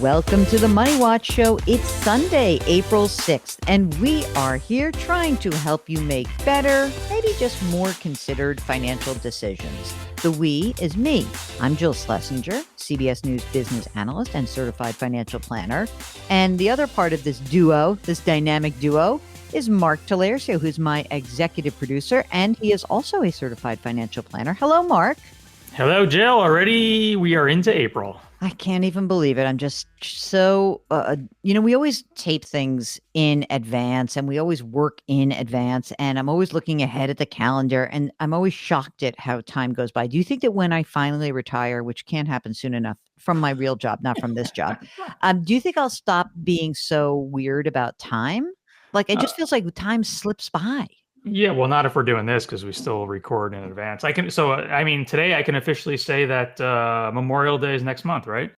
Welcome to the Money Watch Show. It's Sunday, April 6th, and we are here trying to help you make better, maybe just more considered financial decisions. The we is me. I'm Jill Schlesinger, CBS News business analyst and certified financial planner. And the other part of this duo, this dynamic duo, is Mark Talercio, who's my executive producer, and he is also a certified financial planner. Hello, Mark. Hello, Jill. Already we are into April. I can't even believe it. I'm just so, we always tape things in advance and we always work in advance. And I'm always looking ahead at the calendar and I'm always shocked at how time goes by. Do you think that when I finally retire, which can't happen soon enough from my real job, not from this job, do you think I'll stop being so weird about time? Like, it just feels like time slips by. Yeah, well, not if we're doing this because we still record in advance. Today I can officially say that Memorial Day is next month, right?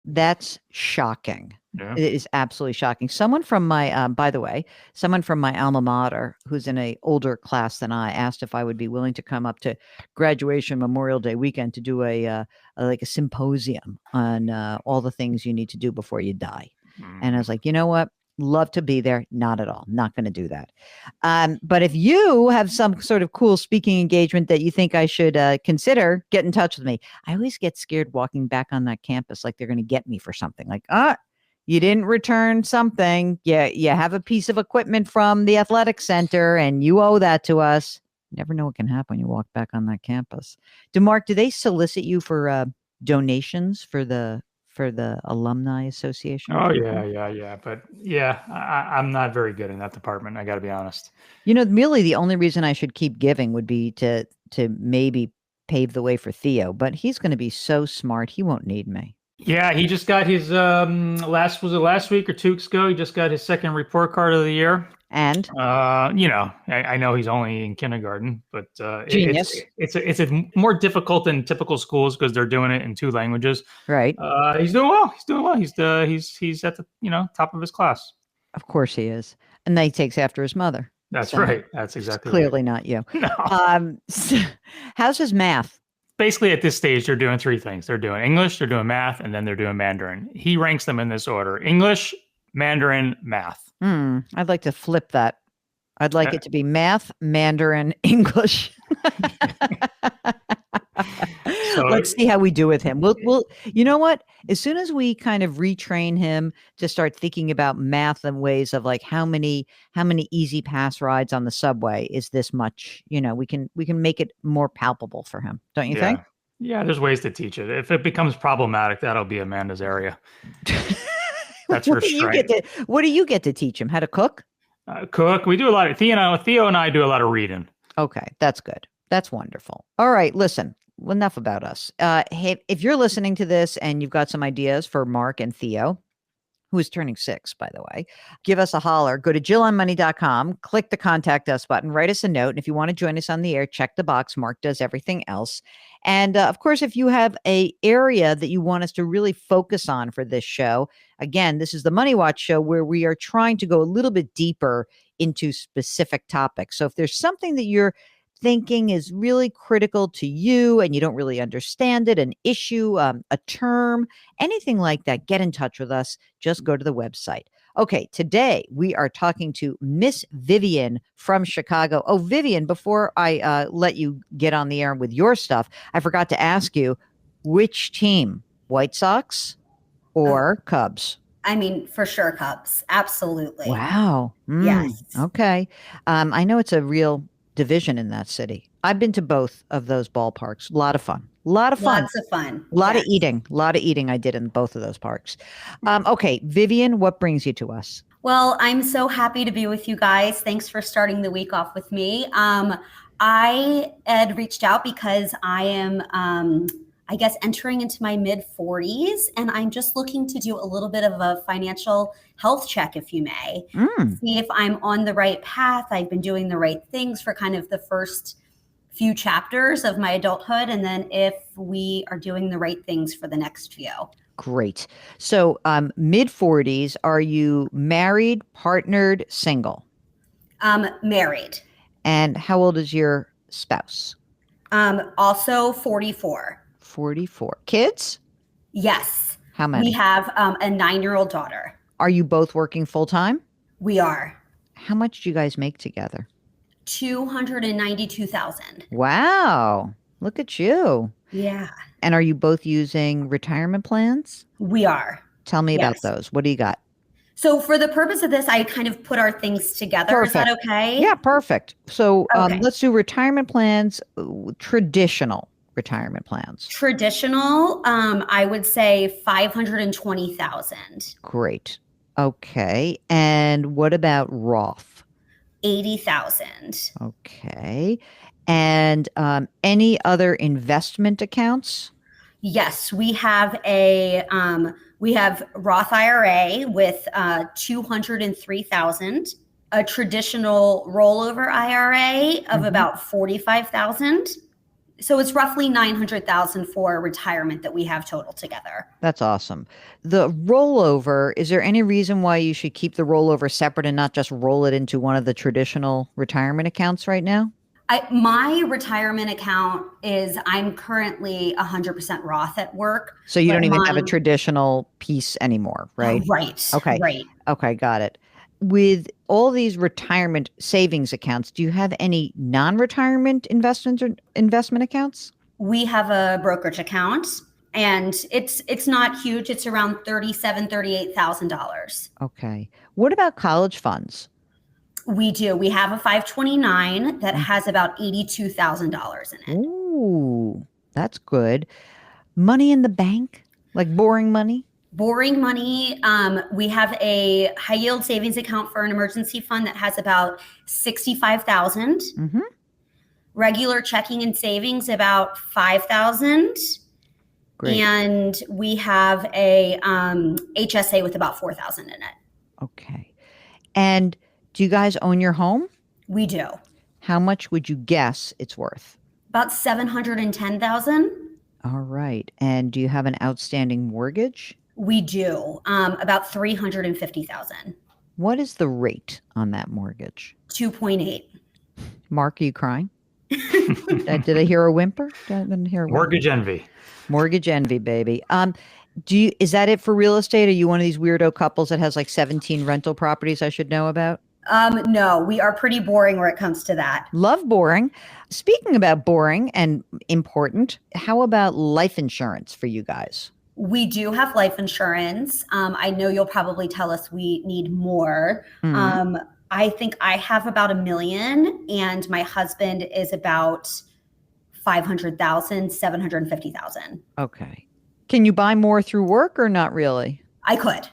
That's shocking. Yeah. It is absolutely shocking. Someone from my, by the way, someone from my alma mater who's in an older class than I asked if I would be willing to come up to graduation Memorial Day weekend to do a symposium on all the things you need to do before you die. And I was like, you know what? Love to be there. Not at all. Not going to do that. But if you have some sort of cool speaking engagement that you think I should consider, get in touch with me. I always get scared walking back on that campus like they're going to get me for something. Like, you didn't return something. Yeah, you have a piece of equipment from the athletic center and you owe that to us. You never know what can happen when you walk back on that campus. Mark, do they solicit you for donations for the alumni association? Oh, yeah. But yeah, I'm not very good in that department. I got to be honest. Really the only reason I should keep giving would be to maybe pave the way for Theo, but he's going to be so smart. He won't need me. Yeah, he just got his last week or 2 weeks ago? He just got his second report card of the year. And I know he's only in kindergarten, but genius. It's more difficult than typical schools because they're doing it in 2 languages. Right. He's doing well. He's at the top of his class. Of course he is, and then he takes after his mother. That's right. That's exactly clearly right. Not you. No. How's his math? Basically, at this stage, they're doing 3 things. They're doing English, they're doing math, and then they're doing Mandarin. He ranks them in this order: English, Mandarin, math. I'd like to flip that. I'd like it to be math, Mandarin, English. So, let's see how we do with him. We'll, you know what? As soon as we kind of retrain him to start thinking about math and ways of like how many easy pass rides on the subway is this much, we can make it more palpable for him. Don't you think? Yeah, there's ways to teach it. If it becomes problematic, that'll be Amanda's area. That's her strength. What do you get to teach him? How to cook? Cook. We do a lot of Theo and I do a lot of reading. Okay, that's good. That's wonderful. All right, listen. Enough about us. Hey, if you're listening to this and you've got some ideas for Mark and Theo, who is turning 6, by the way, give us a holler. Go to JillOnMoney.com, click the contact us button, write us a note. And if you want to join us on the air, check the box. Mark does everything else. And of course, if you have an area that you want us to really focus on for this show, again, this is the Money Watch show where we are trying to go a little bit deeper into specific topics. So if there's something that you're thinking is really critical to you and you don't really understand it, an issue, a term, anything like that, get in touch with us. Just go to the website. Okay, today we are talking to Miss Vivien from Chicago. Oh, Vivien, before I let you get on the air with your stuff, I forgot to ask you, which team, White Sox or Cubs? I mean, for sure, Cubs. Absolutely. Wow. Yes. Okay. I know it's a real division in that city. I've been to both of those ballparks. A lot of fun. Lots of fun. A lot of eating I did in both of those parks. Okay, Vivien, what brings you to us? Well, I'm so happy to be with you guys. Thanks for starting the week off with me. I had reached out because I am, entering into my mid 40s, and I'm just looking to do a little bit of a financial health check, if you may, see if I'm on the right path. I've been doing the right things for kind of the first few chapters of my adulthood, and then if we are doing the right things for the next few. Great. So mid 40s, are you married, partnered, single? Married. And how old is your spouse? Also 44. 44. Kids? Yes. How We many? have a 9-year-old daughter. Are you both working full time? We are How much do you guys make together? 292,000. Wow. Look at you. Yeah, And are you both using retirement plans? we are. Tell me about Yes. those. What do you got? So for the purpose of this, I kind of put our things together. Is that okay? Yeah, perfect. So Okay. let's do retirement plans, traditional retirement plans. Traditional, I would say 520,000, Great. Okay. And what about Roth? 80,000. Okay. And any other investment accounts? Yes, we have Roth IRA with 203,000, a traditional rollover IRA of about 45,000. So it's roughly 900,000 for retirement that we have total together. That's awesome. The rollover, is there any reason why you should keep the rollover separate and not just roll it into one of the traditional retirement accounts right now? My retirement account is I'm currently 100% Roth at work. So you but don't even have a mine- traditional piece anymore, right? Right. Okay. Right. Okay, got it. With all these retirement savings accounts, do you have any non-retirement investments or investment accounts? We have a brokerage account, and it's not huge. It's around $38,000. Okay. What about college funds? We do. We have a 529 that has about $82,000 in it. Ooh, that's good. Money in the bank? Like boring money? Boring money. We have a high yield savings account for an emergency fund that has about 65,000. Mm-hmm. Regular checking and savings about 5,000. Great. And we have a HSA with about 4,000 in it. Okay. And do you guys own your home? We do. How much would you guess it's worth? About 710,000. All right. And do you have an outstanding mortgage? We do. About 350,000. What is the rate on that mortgage? 2.8. Mark, are you crying? Did I hear a whimper? I didn't hear a whimper. Mortgage envy. Mortgage envy, baby. Is that it for real estate? Are you one of these weirdo couples that has like 17 rental properties I should know about? No, we are pretty boring where it comes to that. Love boring. Speaking about boring and important, how about life insurance for you guys? We do have life insurance. I know you'll probably tell us we need more. Mhm. I think I have about $1 million, and my husband is about 500,000, 750,000. Okay. Can you buy more through work or not really? I could.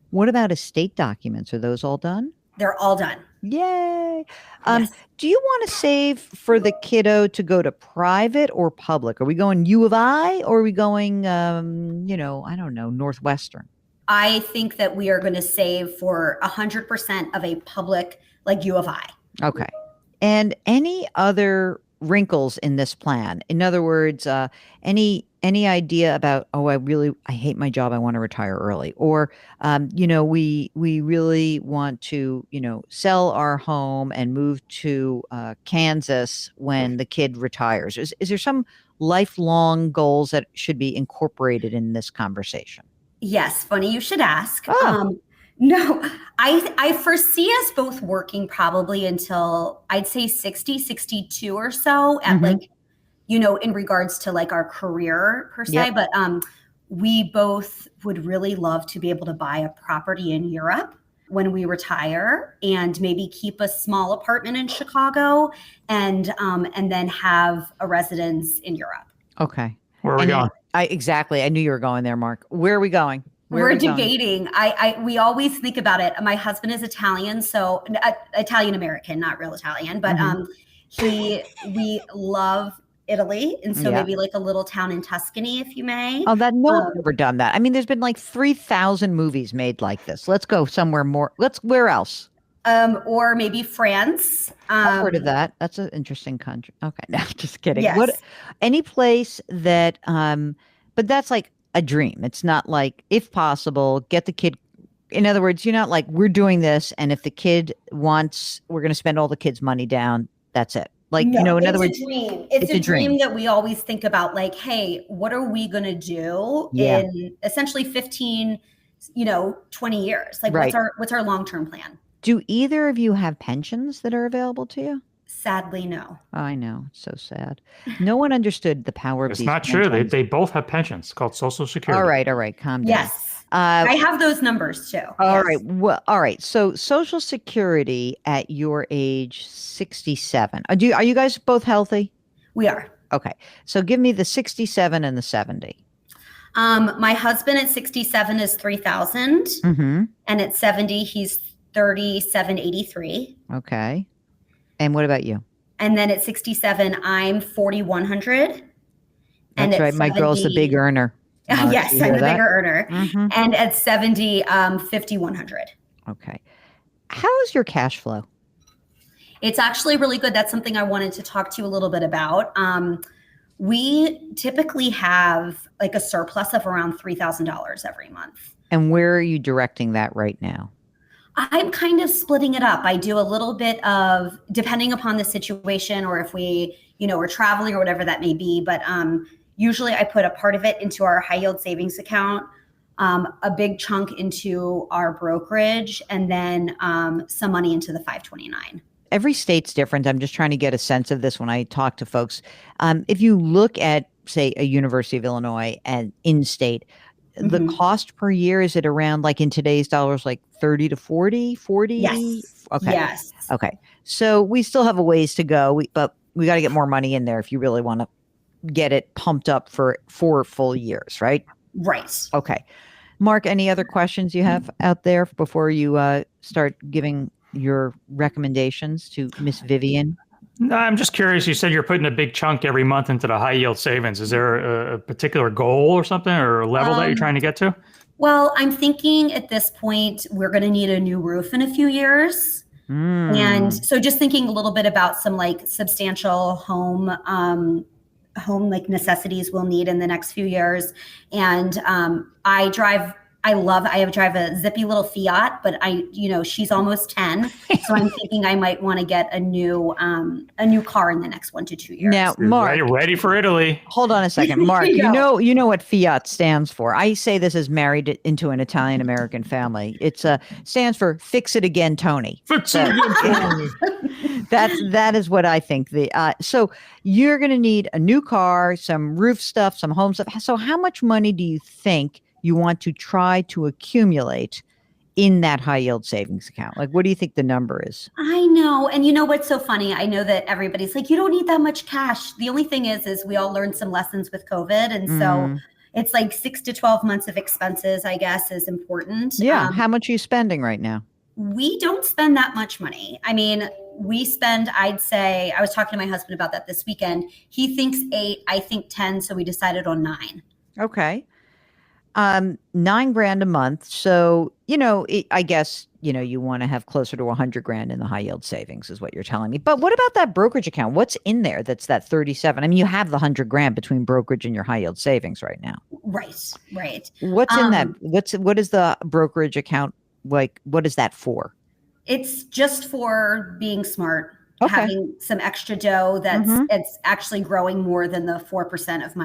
What about estate documents? Are those all done? They're all done. Yay. Yes. Do you want to save for the kiddo to go to private or public? Are we going U of I or are we going, I don't know, Northwestern? I think that we are going to save for 100% of a public like U of I. Okay. And any other wrinkles in this plan? In other words, any idea about, I hate my job, I want to retire early, or we really want to sell our home and move to Kansas when the kid retires? Is there some lifelong goals that should be incorporated in this conversation? Yes, funny you should ask. Oh. No, I foresee us both working probably until I'd say 60, 62 or so at in regards to like our career per se. Yep. But we both would really love to be able to buy a property in Europe when we retire and maybe keep a small apartment in Chicago and then have a residence in Europe. Okay. Where are we going? Exactly. I knew you were going there, Mark. Where are we going? We're debating. We always think about it. My husband is Italian, so Italian American, not real Italian, but we love Italy, and so maybe like a little town in Tuscany, if you may. Oh, no one's ever done that. I mean, there's been like 3,000 movies made like this. Let's go somewhere more. Where else? Or maybe France. I've heard of that. That's an interesting country. Okay, no, just kidding. Yes. Any place that, but that's like a dream. It's not like, if possible, get the kid. In other words, you're not like, we're doing this, and if the kid wants, we're going to spend all the kid's money down. That's it. Like, No, in other it's words, a dream. It's a dream that we always think about, like, hey, what are we going to do in essentially 15, 20 years? Like, Right. what's our long-term plan? Do either of you have pensions that are available to you? Sadly, no. I know. It's so sad. No one understood the power of It's these not true. pensions. They both have pensions called Social Security. All right. Calm down. Yes. I have those numbers too. All Yes. right. Well, all right. So Social Security at your age 67. Are you guys both healthy? We are. Okay. So give me the 67 and the 70. My husband at 67 is 3,000. Mm-hmm. And at 70, he's 3,783. Okay. And what about you? And then at 67, I'm 4,100. That's right. My girl's the big earner. Yes, I'm the bigger earner. Mm-hmm. And at 70, 5,100. Okay. How's your cash flow? It's actually really good. That's something I wanted to talk to you a little bit about. We typically have like a surplus of around $3,000 every month. And where are you directing that right now? I'm kind of splitting it up. I do a little bit of, depending upon the situation, or if we, we're traveling or whatever that may be. But usually I put a part of it into our high yield savings account, a big chunk into our brokerage, and then some money into the 529. Every state's different. I'm just trying to get a sense of this when I talk to folks. If you look at, say, a University of Illinois and in-state, the cost per year, is it around, like in today's dollars, like 30 to 40? Yes. Okay. Yes. Okay. So we still have a ways to go, but we got to get more money in there if you really want to get it pumped up for 4 full years, right? Right. Okay. Mark, any other questions you have out there before you start giving your recommendations to Miss Vivien? No, I'm just curious. You said you're putting a big chunk every month into the high yield savings. Is there a particular goal or something, or a level that you're trying to get to? Well, I'm thinking at this point, we're going to need a new roof in a few years. And so just thinking a little bit about some like substantial home like necessities we'll need in the next few years. And I drive a zippy little Fiat, but she's almost 10. So I'm thinking I might want to get a new car in the next 1 to 2 years. Now, Mark, you're ready for Italy. Hold on a second. Mark, you know what Fiat stands for. I say this as married into an Italian American family. It stands for Fix It Again, Tony. Fix it again, Tony. That is what I think. So you're going to need a new car, some roof stuff, some home stuff. So how much money do you think you want to try to accumulate in that high yield savings account? Like, what do you think the number is? I know. And you know what's so funny? I know that everybody's like, you don't need that much cash. The only thing is we all learned some lessons with COVID. And so it's like 6 to 12 months of expenses, I guess, is important. Yeah. How much are you spending right now? We don't spend that much money. I mean, we spend, I'd say, I was talking to my husband about that this weekend. He thinks 8, I think 10. So we decided on 9. Okay. $9,000 a month. So, I guess, you want to have closer to $100,000 in the high yield savings is what you're telling me. But what about that brokerage account? What's in there? That's that 37. I mean, you have the $100,000 between brokerage and your high yield savings right now. Right. What's in that? What is the brokerage account like? What is that for? It's just for being smart, okay. Having some extra dough that's it's actually growing more than the 4% of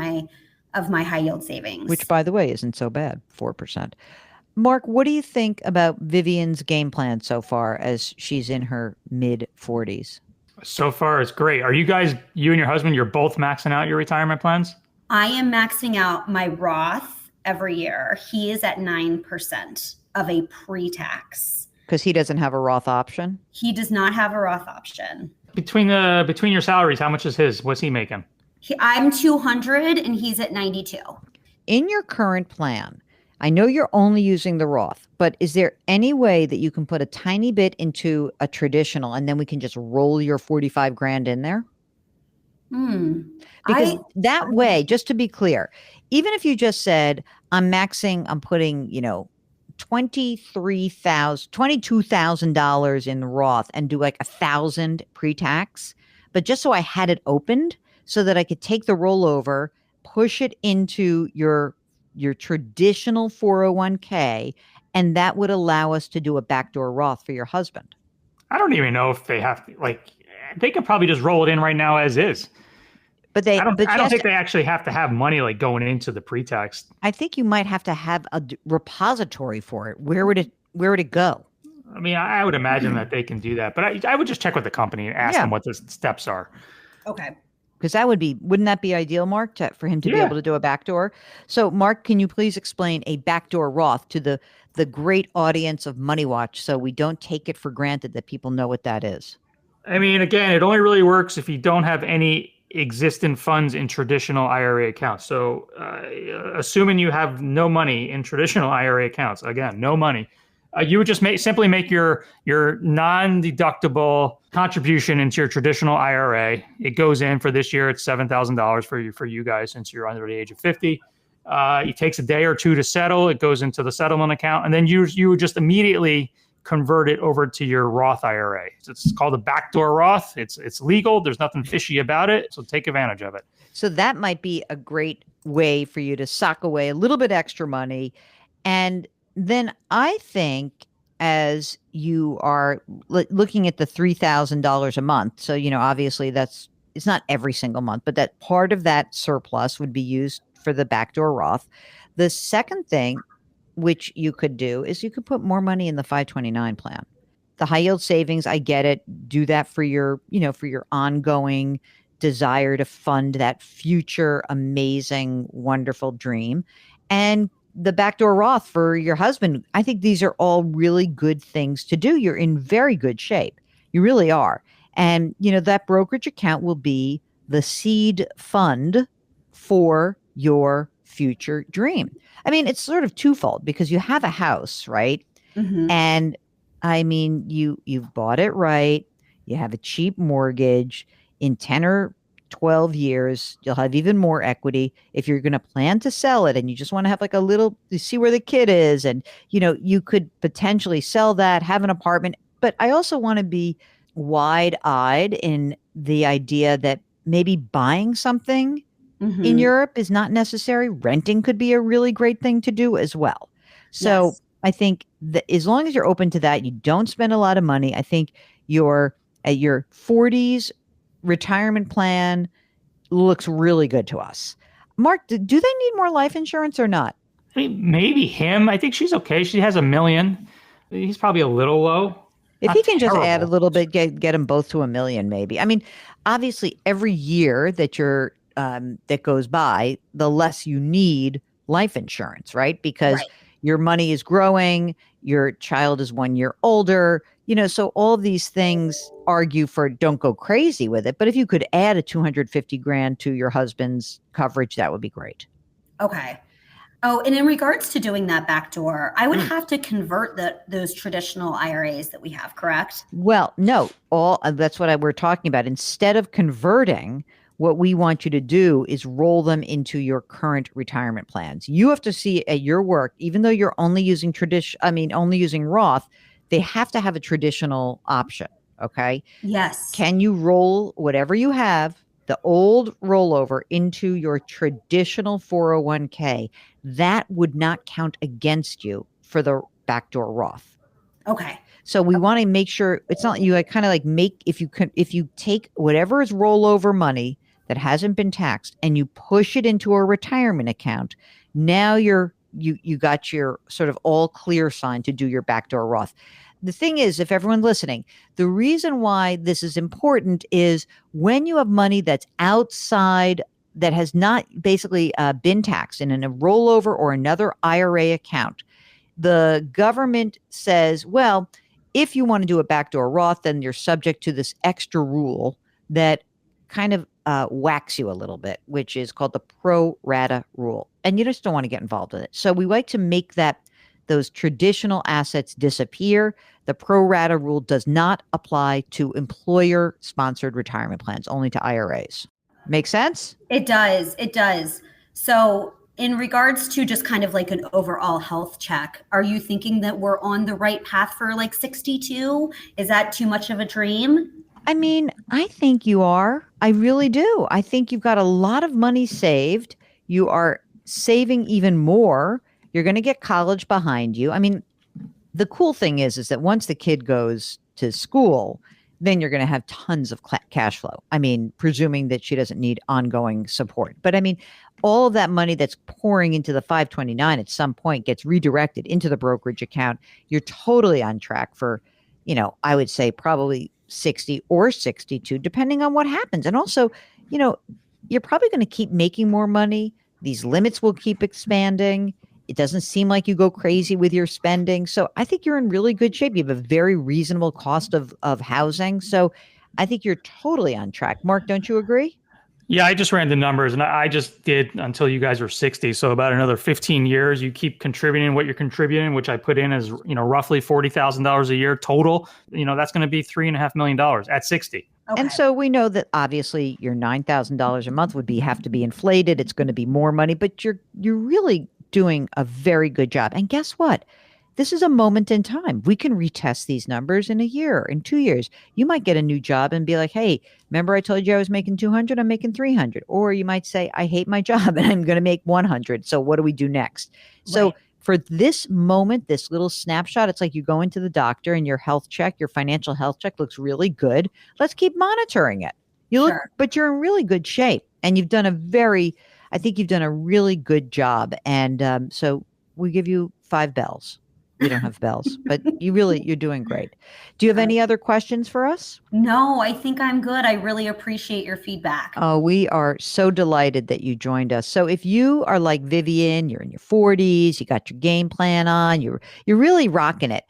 my high yield savings. Which, by the way, isn't so bad, 4%. Mark, what do you think about Vivien's game plan so far as she's in her mid-40s? So far, it's great. Are you guys, you and your husband, you're both maxing out your retirement plans? I am maxing out my Roth every year. He is at 9% of a pre-tax. Because he doesn't have a Roth option? He does not have a Roth option. Between your salaries, how much is his? What's he making? I'm 200 and he's at 92. In your current plan, I know you're only using the Roth, but is there any way that you can put a tiny bit into a traditional and then we can just roll your $45,000 in there? Because that way, just to be clear, even if you just said, I'm putting, $22,000 in the Roth and do like $1,000 pre-tax, but just so I had it opened so that I could take the rollover, push it into your traditional 401k, and that would allow us to do a backdoor Roth for your husband. I don't even know if they have to, like, they could probably just roll it in right now as is. But I don't think they actually have to have money like going into the pre-tax. I think you might have to have a repository for it. Where would it go? I mean, I would imagine that they can do that, but I would just check with the company and ask them what the steps are. Okay. Because wouldn't that be ideal, Mark, for him to be able to do a backdoor? So, Mark, can you please explain a backdoor Roth to the great audience of Money Watch so we don't take it for granted that people know what that is? I mean, again, it only really works if you don't have any existing funds in traditional IRA accounts. So assuming you have no money in traditional IRA accounts, again, no money, you would just simply make your non-deductible contribution into your traditional IRA. It goes in for this year. It's $7,000 for you guys since you're under the age of 50. It takes a day or two to settle. It goes into the settlement account, and then you would just immediately convert it over to your Roth IRA. It's called a backdoor Roth. It's legal. There's nothing fishy about it. So take advantage of it. So that might be a great way for you to sock away a little bit extra money. And then I think as you are looking at the $3,000 a month, so, obviously it's not every single month, but that part of that surplus would be used for the backdoor Roth. The second thing which you could do is you could put more money in the 529 plan. The high yield savings, I get it. Do that for your ongoing desire to fund that future amazing, wonderful dream. And the backdoor Roth for your husband. I think these are all really good things to do. You're in very good shape. You really are. And, that brokerage account will be the seed fund for your future dream. I mean, it's sort of twofold because you have a house, right? Mm-hmm. And I mean, you've bought it right. You have a cheap mortgage. In 10 or 12 years, you'll have even more equity. If you're going to plan to sell it and you just want to have like a little, you see where the kid is, and, you could potentially sell that, have an apartment. But I also want to be wide-eyed in the idea that maybe buying something in Europe is not necessary. Renting could be a really great thing to do as well. So I think that as long as you're open to that, you don't spend a lot of money. I think at your 40s retirement plan looks really good to us. Mark, do they need more life insurance or not? I mean, maybe him. I think she's okay. She has $1 million. He's probably a little low. If he can just add a little bit, get them both to $1 million, maybe. I mean, obviously, every year that that goes by, the less you need life insurance, right? Because your money is growing, your child is 1 year older, so all of these things argue for don't go crazy with it. But if you could add a $250,000 to your husband's coverage, that would be great. Okay. Oh, and in regards to doing that backdoor, I would have to convert those traditional IRAs that we have, correct? Well, no, that's what we're talking about. Instead of converting, what we want you to do is roll them into your current retirement plans. You have to see at your work, even though you're only using only using Roth, they have to have a traditional option. Okay. Yes. Can you roll whatever you have, the old rollover, into your traditional 401k? That would not count against you for the backdoor Roth. Okay. So we want to make sure it's not you kind of like if you take whatever is rollover money that hasn't been taxed and you push it into a retirement account, now you got your sort of all clear sign to do your backdoor Roth. The thing is, if everyone listening, the reason why this is important is when you have money that's outside, that has not basically been taxed in a rollover or another IRA account, the government says, well, if you want to do a backdoor Roth, then you're subject to this extra rule that kind of whacks you a little bit, which is called the pro rata rule. And you just don't want to get involved in it. So we like to make those traditional assets disappear. The pro rata rule does not apply to employer sponsored retirement plans, only to IRAs. Make sense? It does. It does. So in regards to just kind of like an overall health check, are you thinking that we're on the right path for like 62? Is that too much of a dream? I mean, I think you are. I really do. I think you've got a lot of money saved. You are saving even more. You're going to get college behind you. I mean, the cool thing is that once the kid goes to school, then you're going to have tons of cash flow. I mean, presuming that she doesn't need ongoing support. But I mean, all of that money that's pouring into the 529 at some point gets redirected into the brokerage account. You're totally on track for, I would say probably 60 or 62, depending on what happens. And also, you're probably going to keep making more money. These limits will keep expanding. It doesn't seem like you go crazy with your spending. So I think you're in really good shape. You have a very reasonable cost of housing. So I think you're totally on track. Mark, don't you agree? Yeah, I just ran the numbers, and I just did until you guys were 60. So about another 15 years, you keep contributing what you're contributing, which I put in as, roughly $40,000 a year total. That's going to be $3.5 million at 60. Okay. And so we know that obviously your $9,000 a month would have to be inflated. It's going to be more money, but you're really doing a very good job. And guess what? This is a moment in time. We can retest these numbers in a year, in 2 years. You might get a new job and be like, hey, remember I told you I was making 200? I'm making 300. Or you might say, I hate my job and I'm going to make 100. So what do we do next? So for this moment, this little snapshot, it's like you go into the doctor and your health check, your financial health check looks really good. Let's keep monitoring it. But you're in really good shape. And you've done I think you've done a really good job. And so we give you 5 bells. We don't have bells, but you're doing great. Do you have any other questions for us? No, I think I'm good. I really appreciate your feedback. Oh, we are so delighted that you joined us. So if you are like Vivien, you're in your 40s, you got your game plan on, you're really rocking it,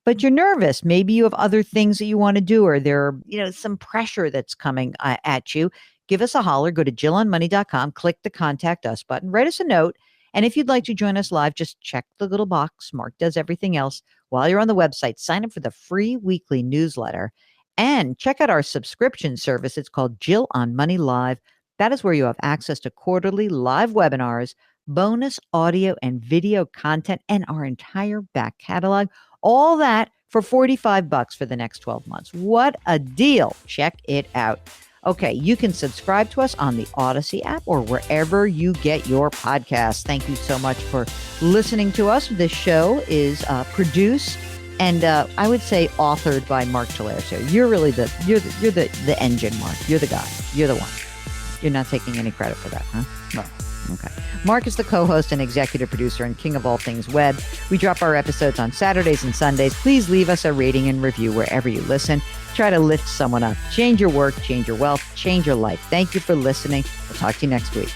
but you're nervous. Maybe you have other things that you want to do, or there are, some pressure that's coming at you. Give us a holler. Go to jillonmoney.com, click the contact us button, write us a note. And if you'd like to join us live, just check the little box. Mark does everything else. While you're on the website, sign up for the free weekly newsletter and check out our subscription service. It's called Jill on Money Live. That is where you have access to quarterly live webinars, bonus audio and video content, and our entire back catalog. All that for $45 for the next 12 months. What a deal. Check it out. Okay, you can subscribe to us on the Odyssey app or wherever you get your podcasts. Thank you so much for listening to us. This show is produced and I would say authored by Mark Talercio. You're really the engine, Mark. You're the guy. You're the one. You're not taking any credit for that, huh? No. Okay. Mark is the co-host and executive producer and king of all things web. We drop our episodes on Saturdays and Sundays. Please leave us a rating and review wherever you listen. Try to lift someone up. Change your work, change your wealth, change your life. Thank you for listening. We'll talk to you next week.